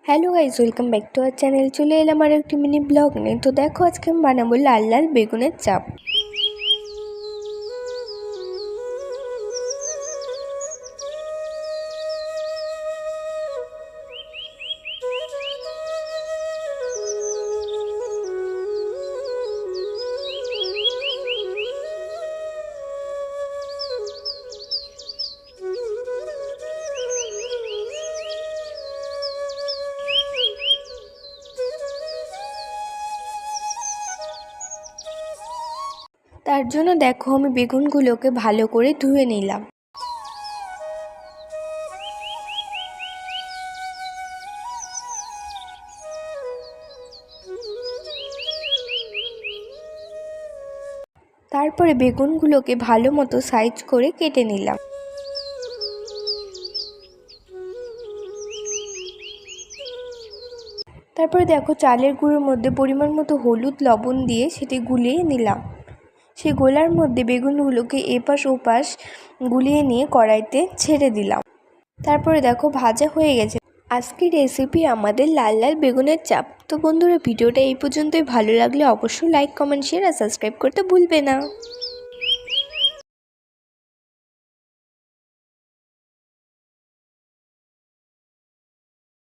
Hello guys, welcome back to our channel. চলে এলাম আর একটি মিনি ব্লগ নিয়ে। তো দেখো, আজকে আমি বানাবো লাল লাল বেগুনের চাপ। তার জন্য দেখো, আমি বেগুনগুলোকে ভালো করে ধুয়ে নিলাম। তারপরে বেগুনগুলোকে ভালো মতো সাইজ করে কেটে নিলাম। তারপরে দেখো, চালের গুঁড়োর মধ্যে পরিমাণ মতো হলুদ লবণ দিয়ে সেটি গুলিয়ে নিলাম। সেই গোলার মধ্যে বেগুনগুলোকে এপাশ ওপাশ গুলিয়ে নিয়ে কড়াইতে ছেড়ে দিলাম। তারপরে দেখো, ভাজা হয়ে গেছে। আজকের রেসিপি আমাদের লাল লাল বেগুনের চাপ। তো বন্ধুরা, ভিডিওটা এই পর্যন্তই। ভালো লাগলে অবশ্যই লাইক, কমেন্ট, শেয়ার আর সাবস্ক্রাইব করতে ভুলবে না।